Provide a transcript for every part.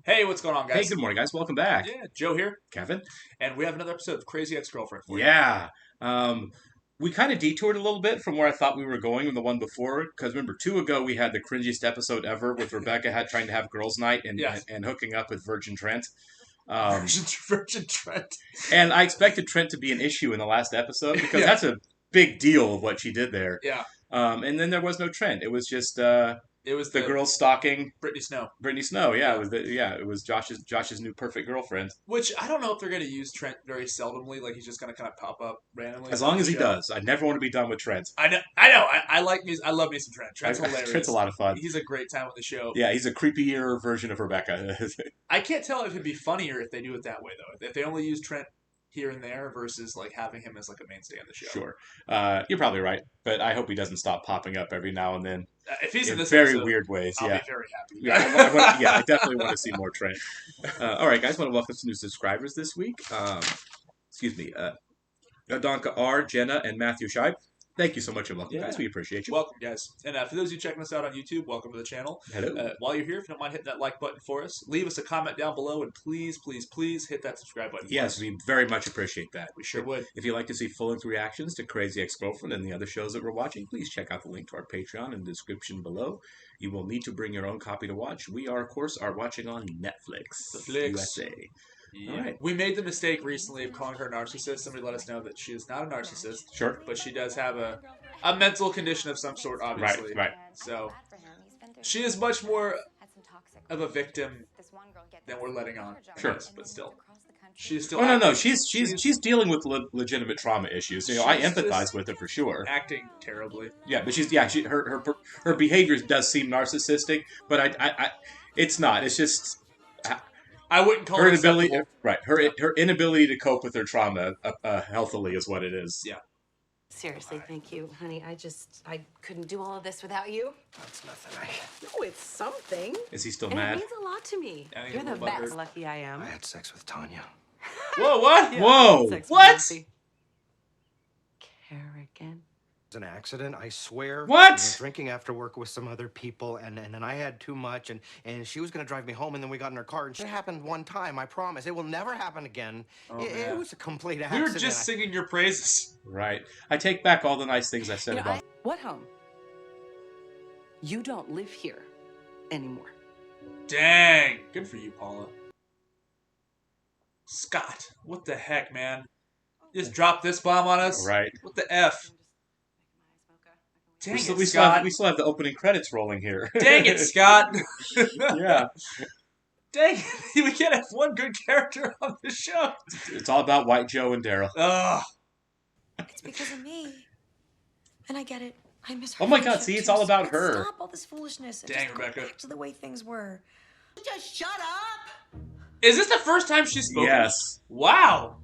Hey, what's going on, Hey, guys? good morning, guys. Welcome back. Yeah, Joe here, Kevin. and we have another episode of Crazy Ex-Girlfriend for you. Yeah. Um, we kind of detoured a little bit from where I thought we were going in the one before, because remember, two ago we had the cringiest episode ever with Rebecca trying to have girls' night and, Yes. and, and hooking up with Virgin Trent. Um, Virgin Trent. and I expected Trent to be an issue in the last episode because Yeah. that's a big deal of what she did there. Yeah, And then there was no Trent. It was just it was the the girl stalking Brittany Snow. Brittany Snow. Yeah, Yeah. it was Josh's new perfect girlfriend. Which I don't know if they're going to use Trent very seldomly. Like he's just going to kind of pop up randomly. As on long the as he show. does, I never want to be done with Trent. I know. I like me. I love me some Trent. Trent's hilarious. Trent's a lot of fun. He's a great time on the show. Yeah, he's a creepier version of Rebecca. I can't tell if it'd be funnier if they do it that way though. If they only use Trent here and there versus like having him as like a mainstay on the show. Sure, you're probably right, but I hope he doesn't stop popping up every now and then If he's in this very episode, weird ways. I'll Yeah, be very happy. I definitely want to see more Trent. All right, guys, want to welcome some new subscribers this week. Excuse me, Adonka R, Jenna, and Matthew Scheib. Thank you so much and welcome, Yeah. guys. We appreciate you. Welcome, guys. And for those of you checking us out on YouTube, welcome to the channel. Hello. While you're here, if you don't mind hitting that like button for us, leave us a comment down below, and please, please, please hit that subscribe button. Yes, we very much appreciate that. We sure would. If you'd like to see full-length reactions to Crazy Ex-Girlfriend and the other shows that we're watching, please check out the link to our Patreon in the description below. You will need to bring your own copy to watch. We are, of course, watching on Netflix USA. Yeah. All right. We made the mistake recently of calling her a narcissist. Somebody let us know that she is not a narcissist. Sure. But she does have a mental condition of some sort, obviously. Right. So she is much more of a victim than we're letting on. Sure. But still. She's still Oh, no. acting- She's dealing with legitimate trauma issues. I She's empathize just with her for sure. acting terribly. Yeah, but her behavior does seem narcissistic, but I it's not. It's just I wouldn't call her her inability. acceptable. Right. Her inability to cope with her trauma healthily is what it is. Yeah. Seriously, thank you, honey. I couldn't do all of this without you. That's nothing. No, it's something. Is he still And mad? it means a lot to me. Yeah, I think You're it's a the little best. butthurt. Lucky I am. I had sex with Tanya. Whoa, what? Yeah, Whoa! sex with What? Nancy. Kerrigan. It was an accident, I swear. What? We were drinking after work with some other people, and then I had too much, and she was going to drive me home, and then we got in her car, and it happened one time, I promise. It will never happen again. Oh, it man. was a complete We accident. were just singing your praises. Right. I take back all the nice things I said about. What home? You don't live here anymore. Dang. Good for you, Paula. Scott, what the heck, man? Just drop this bomb on us? Right. What the F? Dang We still, it, we, still have, Scott. we still have the opening credits rolling here. Dang it, Scott. Yeah. Dang it. We can't have one good character on the show. It's all about White Joe and Daryl. Ugh. It's because of me. And I get it. I miss her. Oh my God, friendship see, it's too, all so about let's her. Stop all this foolishness and Dang, just go Rebecca. back to the way things were. Just shut up! Is this the first time she's spoken? Yes. Wow.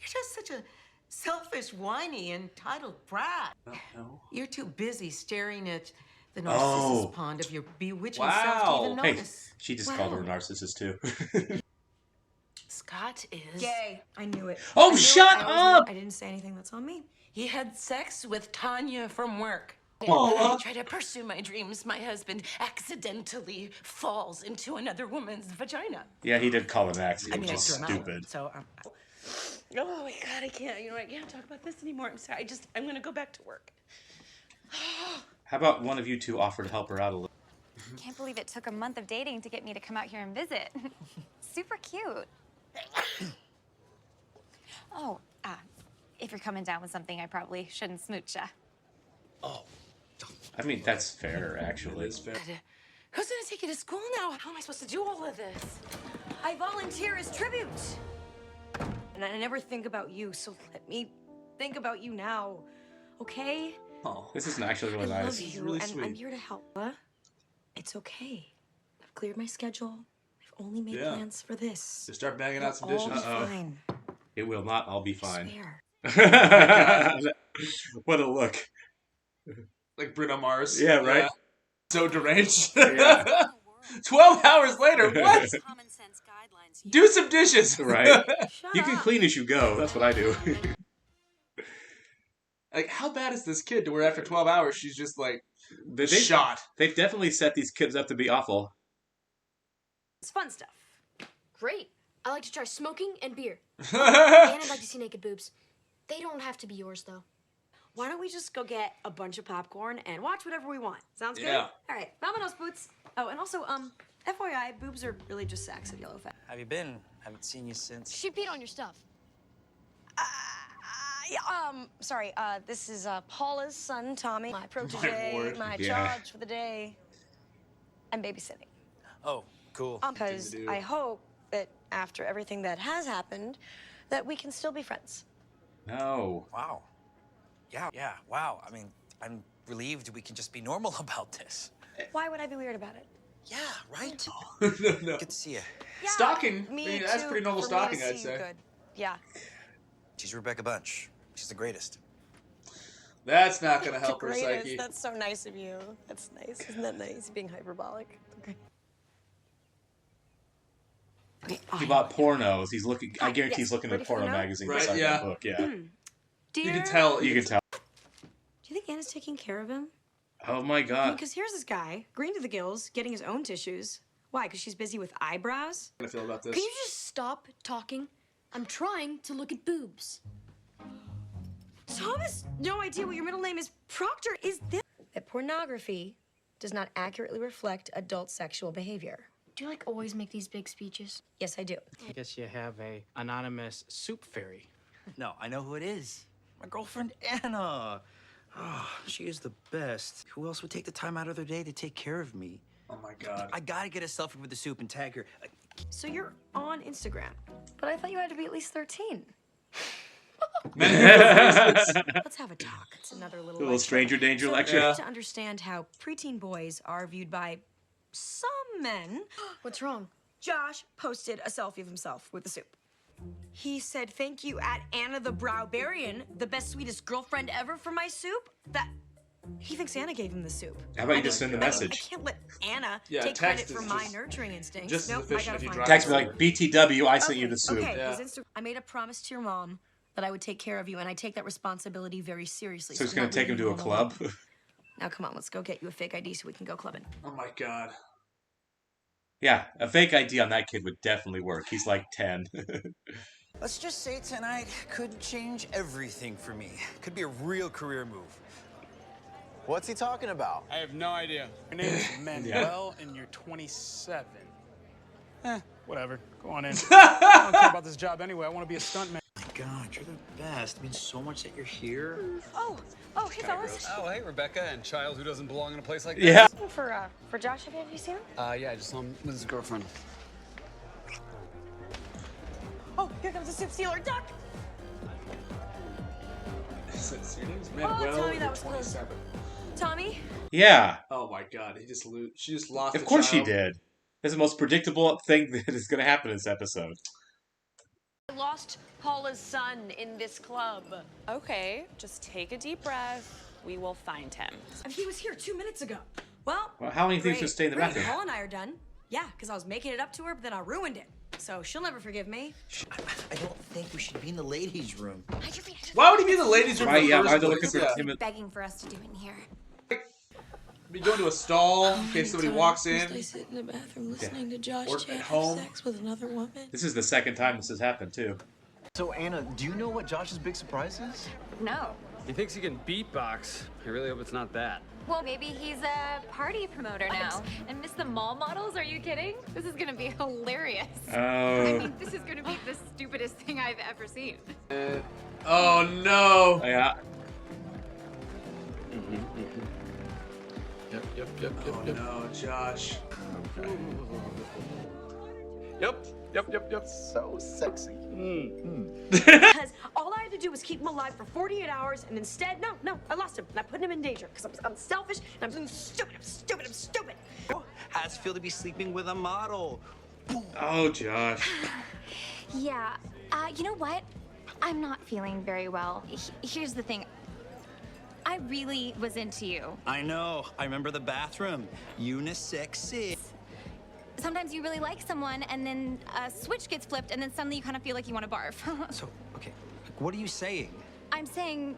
You're just such a selfish, whiny, entitled brat. No. You're too busy staring at the Oh. narcissus pond of your bewitching self Wow. to even Hey, notice. she just called her a narcissist too. Scott is Gay. I knew it. Oh, I knew it. shut I always knew up! it. I didn't say anything. That's on me. He had sex with Tanya from work. Paula. I try to pursue my dreams. My husband accidentally falls into another woman's vagina. Yeah, he did call an accident, I mean, which I is threw him out. stupid. So, oh my God, I can't. I can't talk about this anymore. I'm sorry. I'm gonna go back to work. How about one of you two offer to help her out a little? Can't believe it took a month of dating to get me to come out here and visit. Super cute. Oh, if you're coming down with something, I probably shouldn't smooch ya. I mean, that's fair, actually. It's fair. Who's gonna take you to school now? How am I supposed to do all of this? I volunteer as tribute. And I never think about you, so let me think about you now. Okay? Oh. This is actually really I nice. love you, really and I'm sweet. here to help. Huh? It's okay. I've cleared my schedule. I've only made Yeah. plans for this. Just start banging out some It'll all dishes. be Uh-oh. fine. It will not all be I fine. swear. What a look. Like Bruno Mars. Yeah, right? So deranged. Yeah. 12 hours later, what? Do some dishes. Right? Shut You can up. clean as you go. That's what I do. Like, how bad is this kid to where after 12 hours she's just like They- shot? They've definitely set these kids up to be awful. fun stuff. Great. I like to try smoking and beer. And I'd like to see naked boobs. They don't have to be yours, though. Why don't we just go get a bunch of popcorn and watch whatever we want? Sounds good? Yeah. All right, Vamonos, boots. Oh, and also, FYI, boobs are really just sex at Yellow Fat. Have you been? Haven't seen you since. She peed on your stuff. Sorry, this is Paula's son, Tommy, my protege, word. my Yeah. charge for the day. I'm babysitting. Oh, cool. Because Thing to do. I hope that after everything that has happened, that we can still be friends. No. Wow. Yeah, wow. I mean, I'm relieved we can just be normal about this. Why would I be weird about it? Yeah, right? no. Good to see you. Yeah, Stalking? Me I mean, that's too, pretty normal for me to stalking, I'd see you say. Good. Yeah. She's Rebecca Bunch. She's the greatest. That's not gonna help The her greatest. psyche. That's so nice of you. That's nice. Isn't that nice? Being hyperbolic. Okay. He bought pornos. He's looking. I guarantee he's looking at Ready a for the porno note? magazine Right, beside yeah. that book. Yeah. Dear, You can tell. You can tell. Do you think Anna's taking care of him? Oh my god. Because here's this guy, green to the gills, getting his own tissues. Why? Because she's busy with eyebrows? How do you feel about this? Can you just stop talking? I'm trying to look at boobs. Tom has no idea what your middle name is. Proctor is this. That pornography does not accurately reflect adult sexual behavior. Do you, like, always make these big speeches? Yes, I do. I guess you have a anonymous soup fairy. No, I know who it is. My girlfriend, Anna. Oh, she is the best. Who else would take the time out of their day to take care of me? Oh my god. I gotta get a selfie with the soup and tag her. So you're on Instagram. But I thought you had to be at least 13. Let's have a talk. It's another little little lecture. stranger danger So lecture. I need to understand how preteen boys are viewed by some men. What's wrong? Josh posted a selfie of himself with the soup. He said, "Thank you at Anna the Browbarian, the best, sweetest girlfriend ever for my soup." That he thinks Anna gave him the soup. How about you just send a I message? can't let Anna Yeah, take text credit for is my just- nurturing instincts. just as Nope, efficient I gotta if you find drive it. Text me like, BTW, I sent you the soup. Okay, Yeah. I made a promise to your mom that I would take care of you, and I take that responsibility very seriously. So he's I'm gonna not take him leaving to a you alone. club? Now come on, let's go get you a fake ID so we can go clubbing. Oh my god. Yeah, a fake ID on that kid would definitely work. He's like 10. Let's just say tonight could change everything for me. Could be a real career move. What's he talking about? I have no idea. Your name is Manuel, and you're 27. Whatever. Go on in. I don't care about this job anyway. I want to be a stuntman. My God, you're the best. It means so much that you're here. Oh, hey fellas. Oh, hey, Rebecca, and child who doesn't belong in a place like Yeah. For Josh, have you seen him? Yeah, I just saw him with his girlfriend. Oh, here comes the soup stealer, duck! Your name's Oh, Manuel. Tommy, You're that was close. 27. Tommy? Yeah. Oh my god. She just lost. Of the course she child. did. That's the most predictable thing that is going to happen in this episode. I lost Paula's son in this club. Okay, just take a deep breath. We will find him. He was here 2 minutes ago. Well, How many things great, can stay in the great. bathroom? Paula and I are done. Yeah, because I was making it up to her, but then I ruined it. So she'll never forgive me. I don't think we should be in the ladies' room. Why would he be in the ladies' room? Why, in the yeah, first why are they place? looking for him? Begging for us to do in here. Be going to a stall in case somebody walks in. I sit in the bathroom listening to Josh Or at home. sex with another woman. This is the second time this has happened, too. So, Anna, do you know what Josh's big surprise is? No. He thinks he can beatbox. I really hope it's not that. Well, maybe he's a party promoter now. And miss the mall models? Are you kidding? This is gonna be hilarious. I Oh. mean, this is gonna be the stupidest thing I've ever seen. Oh no. Yeah. Yep. Oh no, Josh. Yep. So sexy. Because all I had to do was keep him alive for 48 hours, and instead, no, I lost him. And I put him in danger because I'm selfish and I'm stupid. How's it feel to be sleeping with a model? Oh, Josh. Yeah, you know what? I'm not feeling very well. Here's the thing. I really was into you. I know. I remember the bathroom. Unisexy. Sometimes you really like someone, and then a switch gets flipped, and then suddenly you kind of feel like you want to barf. So, okay, what are you saying? I'm saying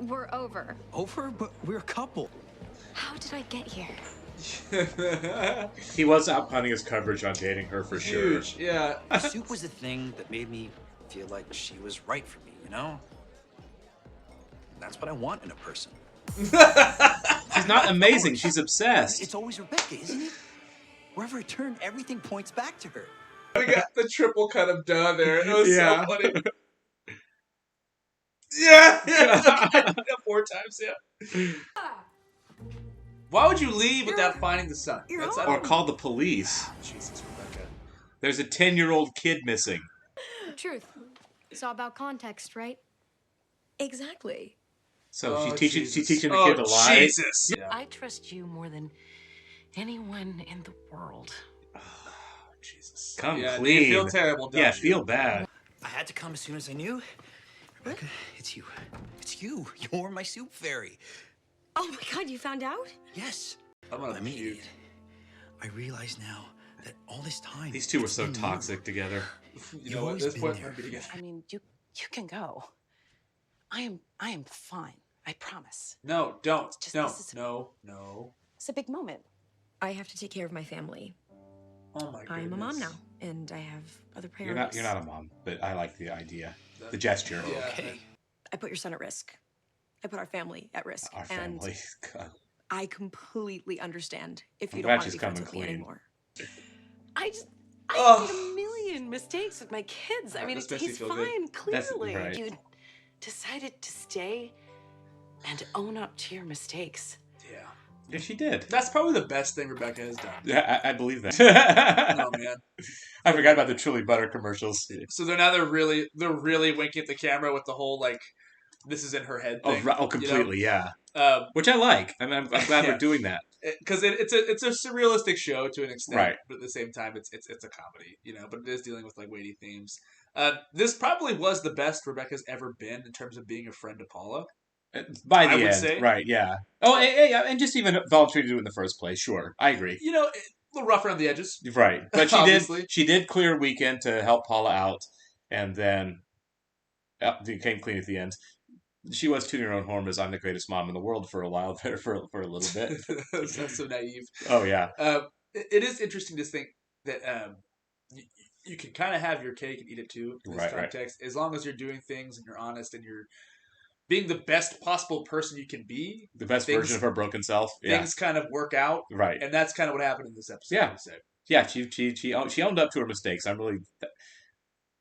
we're over. Over? But we're a couple. How did I get here? He was outpunning his coverage on dating her for sure. Huge, yeah. Soup was the thing that made me feel like she was right for me, you know? That's what I want in a person. She's not amazing. She's obsessed. It's always Rebecca, isn't it? Wherever I turn, everything points back to her. We got the triple cut of duh there. It was Yeah. so funny. Yeah, 4 times, yeah. Why would you leave without finding the son? Or call the police. Jesus, Rebecca. There's a 10-year-old kid missing. Truth. It's all about context, right? Exactly. So Oh, she's Jesus. teaching the kid to lie. Jesus. Yeah. I trust you more than anyone in the world. Jesus. Come Yeah, clean. you feel terrible, don't Yeah, you? feel bad. I had to come as soon as I knew. Rebecca, it's you. It's you. You're my soup fairy. Oh my God, you found out? Yes. I'm gonna I'm an puke. idiot. I realize now that all this time... These two were it's so been you. toxic together. You know what? At this point, we're together. I mean, you can go. I am fine. I promise. No, don't. Just- No, this is- no, no. It's a big moment. I have to take care of my family. Oh my goodness. I'm a mom now, and I have other You're priorities. not a mom, but I like the idea. The gesture. Yeah. Okay. I put your son at risk. I put our family at risk. Our and family. God. I completely understand if you I'm don't glad want to she's be friends coming with me clean. anymore. I Ugh. made a million mistakes with my kids. I mean, This makes me he's feel fine, good. That's clearly. right. You decided to stay and own up to your mistakes. Yeah. Yeah, she did. That's probably the best thing Rebecca has done. Yeah, I believe that. Oh man. I forgot about the Truly Butter commercials. So they're really winking at the camera with the whole like, this is in her head thing. Completely, yeah. You know? Which I like. I mean, I'm glad Yeah. we're doing that. Because it's a surrealistic show to an extent, Right. but at the same time it's a comedy, you know. But it is dealing with like weighty themes. This probably was the best Rebecca's ever been in terms of being a friend to Paula. By the I would end, say. right? Yeah. Oh, and just even volunteering to do it in the first place. Sure, I agree. You know, a little rough around the edges. Right, but Obviously. she did clear a weekend to help Paula out, and then came clean at the end. She was tuning her own horn as I'm the greatest mom in the world for a while there, for a little bit. That's so naive. Oh yeah. It is interesting to think that you can kind of have your cake and eat it too in this Right, context, as long as you're doing things and you're honest and you're being the best possible person you can be. The best version of her broken self. Yeah. Things kind of work out, Right. and that's kind of what happened in this episode. Yeah. I would say. Yeah, she owned up to her mistakes. I'm really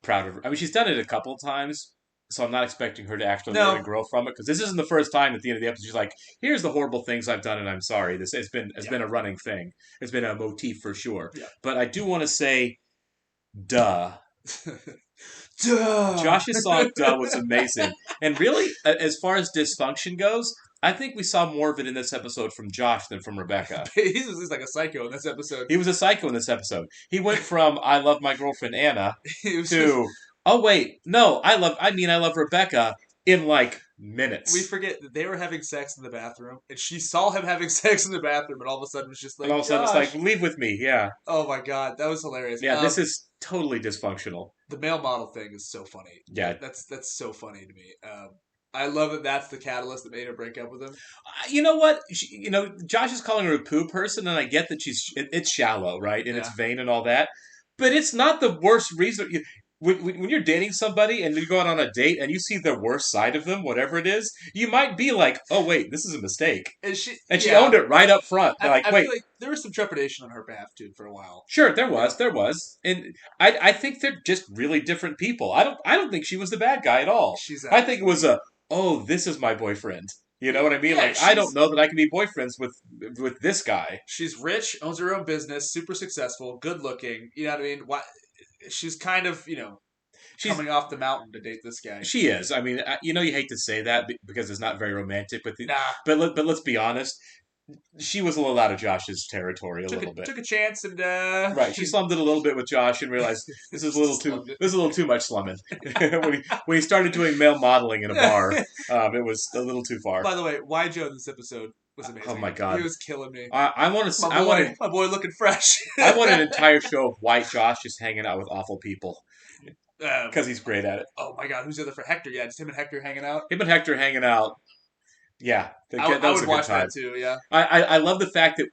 proud of her. I mean, she's done it a couple of times, so I'm not expecting her to actually learn and grow from it. Because this isn't the first time at the end of the episode she's like, "Here's the horrible things I've done, and I'm sorry." This has been a running thing. It's been a motif for sure. Yeah. But I do want to say, duh. Duh. Josh's song "Duh" was amazing, and really, as far as dysfunction goes, I think we saw more of it in this episode from Josh than from Rebecca. He's like a psycho in this episode. He was a psycho in this episode. He went from "I love my girlfriend Anna" was to "Oh wait, no, I love Rebecca" in like minutes. We forget that they were having sex in the bathroom, and she saw him having sex in the bathroom, and all of a sudden was just like, and all of a sudden it's "Gosh." like, "Leave with me," yeah. Oh my god, that was hilarious. Yeah, this is totally dysfunctional. The male model thing is so funny. Yeah. That's so funny to me. I love that that's the catalyst that made her break up with him. You know what? Josh is calling her a poo person, and I get that it's shallow, right? And it's vain and all that. But it's not the worst reason. When you're dating somebody and you go out on a date and you see the worst side of them, whatever it is, you might be like, "Oh wait, this is a mistake," and she owned it right up front. I Like, feel wait, like there was some trepidation on her behalf too for a while. sure, there was, and I think they're just really different people. I don't think she was the bad guy at all. I think it was this is my boyfriend. You know what I mean? Yeah, like, I don't know that I can be boyfriends with this guy. She's rich, owns her own business, super successful, good looking. You know what I mean? She's kind of, coming off the mountain to date this guy. She is. I mean, you hate to say that because it's not very romantic, but Nah. but let's be honest. She was a little out of Josh's territory a little bit. Took a chance and right. She slummed it a little bit with Josh and realized this is a little too much slumming. when he started doing male modeling in a bar, it was a little too far. By the way, why Joe this episode was amazing. Oh my god, he was killing me. I want to. My boy looking fresh. I want an entire show of white Josh just hanging out with awful people. Because he's great at it. Oh my god, who's the other friend? Hector, yeah, just him and Hector hanging out. Him and Hector hanging out, Yeah, I would watch that too. Yeah, I love the fact that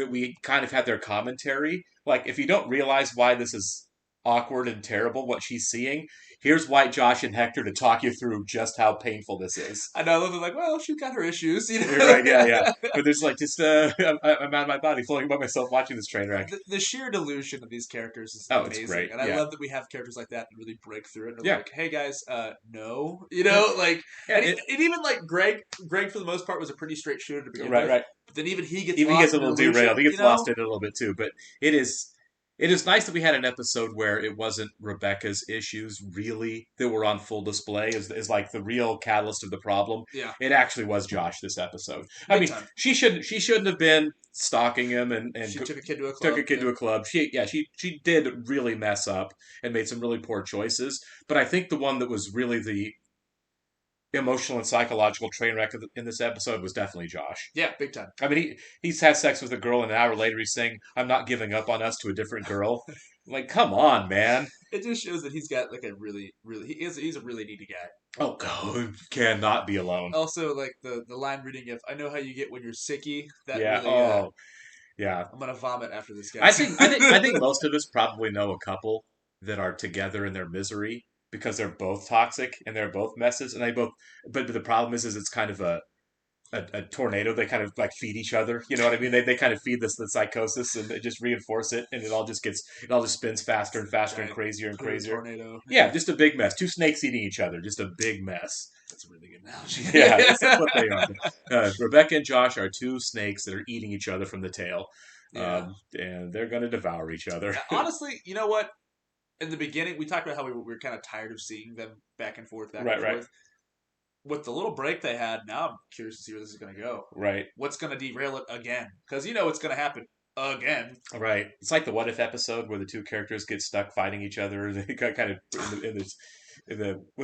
we kind of had their commentary. Like, if you don't realize why this is awkward and terrible, what she's seeing, here's White Josh and Hector to talk you through just how painful this is. I know. They're like, well, she's got her issues. You know? You're right, yeah. But there's like just I'm out of my body, floating by myself, watching this train wreck. The sheer delusion of these characters is amazing. It's great. And I love that we have characters like that and really break through it. And Yeah. like, hey guys, no, you know, like, and even like Greg for the most part was a pretty straight shooter to begin with. Right. But then even he gets a little delusion, derailed. He gets lost in it a little bit too. But it is nice that we had an episode where it wasn't Rebecca's issues really that were on full display is like the real catalyst of the problem. Yeah. It actually was Josh this episode. I mean, she shouldn't have been stalking him and she took a kid to a club. To a club. She did really mess up and made some really poor choices. But I think the one that was really the emotional and psychological train wreck in this episode was definitely Josh. Yeah, big time. I mean, he's had sex with a girl, and an hour later he's saying, "I'm not giving up on us" to a different girl. Like, come on, man. It just shows that he's got like a really, really he's a really needy guy. Oh God, cannot be alone. Also, like the line reading of "I know how you get when you're sicky." That yeah. Really, yeah. I'm gonna vomit after this guy. I think most of us probably know a couple that are together in their misery, because they're both toxic and they're both messes, and but the problem is it's kind of a tornado. They kind of like feed each other. You know what I mean? They kind of feed the psychosis, and they just reinforce it, and it all just spins faster and faster and crazier and crazier. Tornado. Yeah, just a big mess. Two snakes eating each other. Just a big mess. That's a really good analogy. Yeah, that's what they are. Rebecca and Josh are two snakes that are eating each other from the tail. Yeah. And they're going to devour each other. Honestly, you know what? In the beginning, we talked about how we were kind of tired of seeing them back and forth. Right. With the little break they had, now I'm curious to see where this is going to go. Right. What's going to derail it again? Because you know it's going to happen again. Right. It's like the What If episode where the two characters get stuck fighting each other. They got kind of was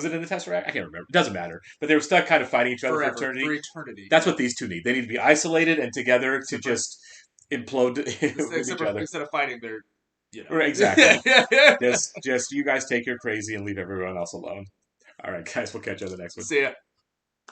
it in the Tesseract? I can't remember. It doesn't matter. But they were stuck kind of fighting each other for eternity. That's what these two need. They need to be isolated and together to just implode with each other. Instead of fighting, they're Right, exactly. just you guys take your crazy and leave everyone else alone. All right, guys, we'll catch you on the next one. See ya.